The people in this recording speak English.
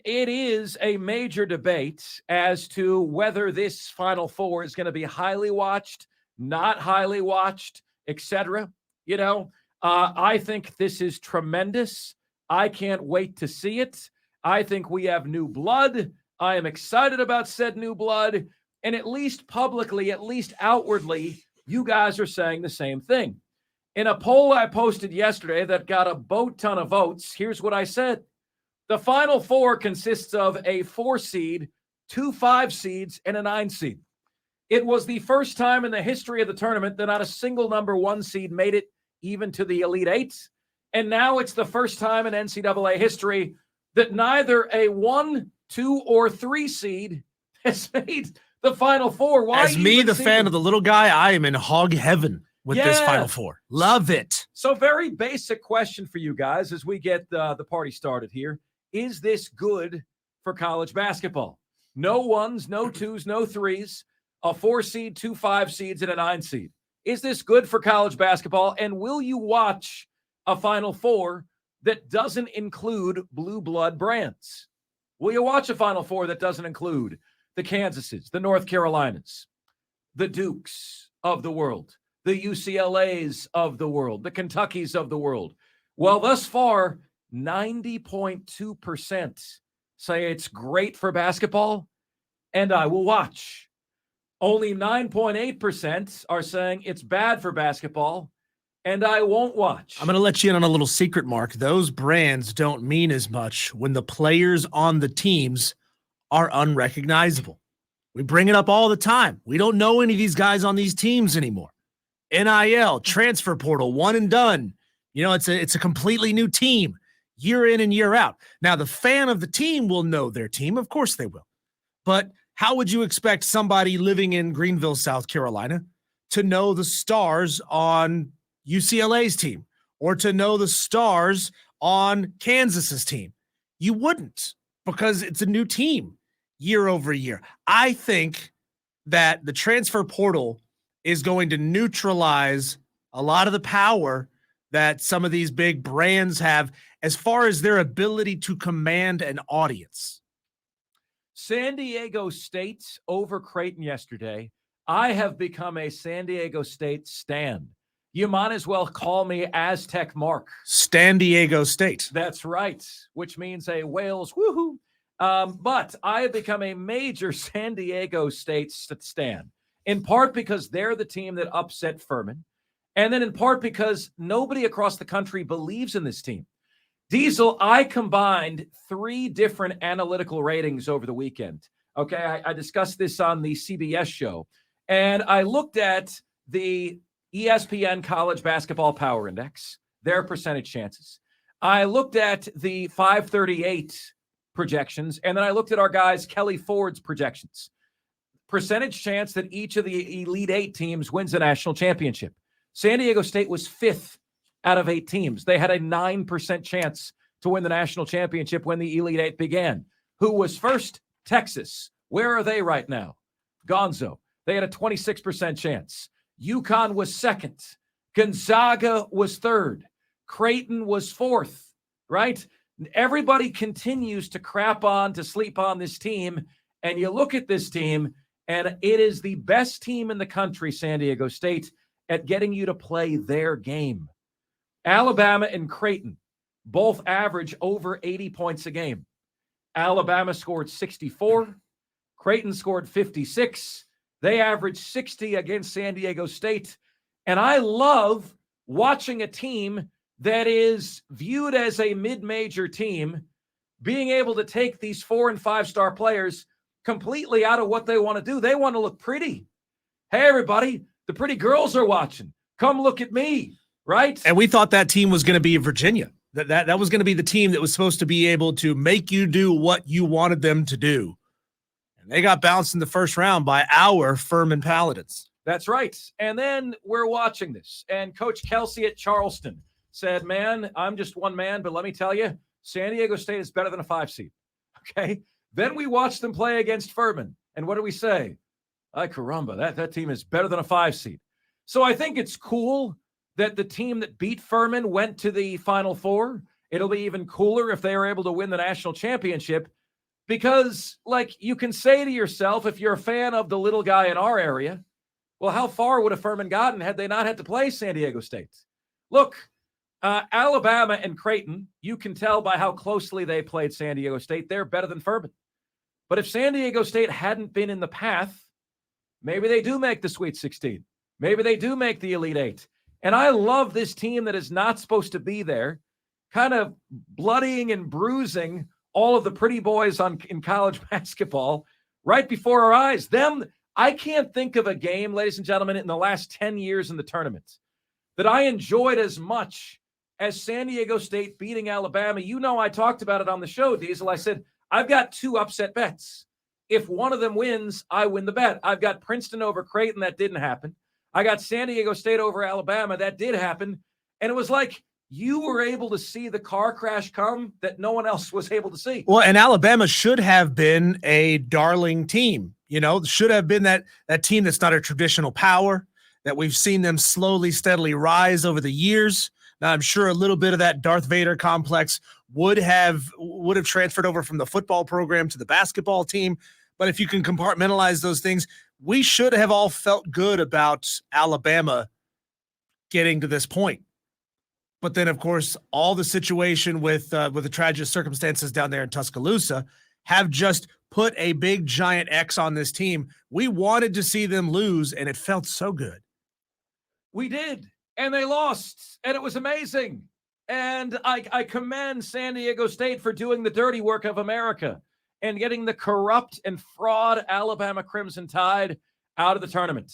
It is a major debate as to whether this Final Four is going to be highly watched, not highly watched, etc. I think this is tremendous. I can't wait to see it. I think we have new blood. I am excited about said new blood. And at least publicly, at least outwardly, you guys are saying the same thing. In a poll I posted yesterday that got a boat ton of votes, here's what I said. The Final Four consists of a 4 seed, 2 5 seeds, and a 9 seed. It was the first time in the history of the tournament that not a single number 1 seed made it even to the Elite Eight. And now it's the first time in NCAA history that neither a 1, 2, or 3 seed has made the Final Four. Why As me, the fan of the little guy, I am in hog heaven with this Final Four. Love it. So very basic question for you guys as we get the party started here. Is this good for college basketball? No 1s, no 2s, no 3s, a 4 seed, 2 5 seeds, and a 9 seed. Is this good for college basketball? And will you watch a Final Four that doesn't include blue blood brands? Will you watch a Final Four that doesn't include the Kansases, the North Carolinas, the Dukes of the world, the UCLAs of the world, the Kentuckys of the world? Well, thus far, 90.2% say it's great for basketball, and I will watch. Only 9.8% are saying it's bad for basketball, and I won't watch. I'm going to let you in on a little secret, Mark. Those brands don't mean as much when the players on the teams are unrecognizable. We bring it up all the time. We don't know any of these guys on these teams anymore. NIL, transfer portal, one and done. It's a completely new team. Year in and year out. Now, the fan of the team will know their team. Of course they will. But how would you expect somebody living in Greenville, South Carolina, to know the stars on UCLA's team or to know the stars on Kansas's team? You wouldn't, because it's a new team year over year. I think that the transfer portal is going to neutralize a lot of the power that some of these big brands have as far as their ability to command an audience. San Diego State over Creighton yesterday. I have become a San Diego State stan. You might as well call me Aztec Mark. San Diego State. That's right, which means a Wales woohoo. But I have become a major San Diego State stan, in part because they're the team that upset Furman, and then in part because nobody across the country believes in this team. Diesel, I combined 3 different analytical ratings over the weekend. Okay, I discussed this on the CBS show, and I looked at the ESPN College Basketball Power Index, their percentage chances. I looked at the 538 projections, and then I looked at our guys Kelly Ford's projections. Percentage chance that each of the Elite 8 teams wins a national championship. San Diego State was 5th out of 8 teams. They had a 9% chance to win the national championship when the Elite 8 began. Who was first? Texas. Where are they right now? Gonzo. They had a 26% chance. UConn was 2nd. Gonzaga was 3rd. Creighton was 4th, right? Everybody continues to sleep on this team, and you look at this team, and it is the best team in the country, San Diego State, at getting you to play their game. Alabama and Creighton both average over 80 points a game. Alabama scored 64. Creighton scored 56. They averaged 60 against San Diego State. And I love watching a team that is viewed as a mid-major team being able to take these 4- and 5-star players completely out of what they want to do. They want to look pretty. Hey, everybody, the pretty girls are watching. Come look at me. Right? And we thought that team was going to be Virginia. That was going to be the team that was supposed to be able to make you do what you wanted them to do. And they got bounced in the first round by our Furman Paladins. That's right. And then we're watching this. And Coach Kelsey at Charleston said, man, I'm just one man, but let me tell you, San Diego State is better than a 5 seed. Okay? Then we watched them play against Furman. And what do we say? Ay, caramba, that team is better than a 5 seed. So I think it's cool that the team that beat Furman went to the Final Four. It'll be even cooler if they are able to win the national championship. Because, like, you can say to yourself, if you're a fan of the little guy in our area, well, how far would have Furman gotten had they not had to play San Diego State? Look, Alabama and Creighton, you can tell by how closely they played San Diego State, they're better than Furman. But if San Diego State hadn't been in the path, maybe they do make the Sweet 16. Maybe they do make the Elite Eight. And I love this team that is not supposed to be there, kind of bloodying and bruising all of the pretty boys in college basketball right before our eyes. I can't think of a game, ladies and gentlemen, in the last 10 years in the tournament that I enjoyed as much as San Diego State beating Alabama. You know, I talked about it on the show, Diesel. I said, I've got 2 upset bets. If one of them wins, I win the bet. I've got Princeton over Creighton. That didn't happen. I got San Diego State over Alabama. That did happen. And it was like you were able to see the car crash come that no one else was able to see. Well, and Alabama should have been a darling team. Should have been that team that's not a traditional power, that we've seen them slowly, steadily rise over the years. Now, I'm sure a little bit of that Darth Vader complex would have transferred over from the football program to the basketball team. But if you can compartmentalize those things, we should have all felt good about Alabama getting to this point. But then, of course, all the situation with the tragic circumstances down there in Tuscaloosa have just put a big giant X on this team. We wanted to see them lose, and it felt so good. We did, and they lost, and it was amazing. And I commend San Diego State for doing the dirty work of America and getting the corrupt and fraud Alabama Crimson Tide out of the tournament.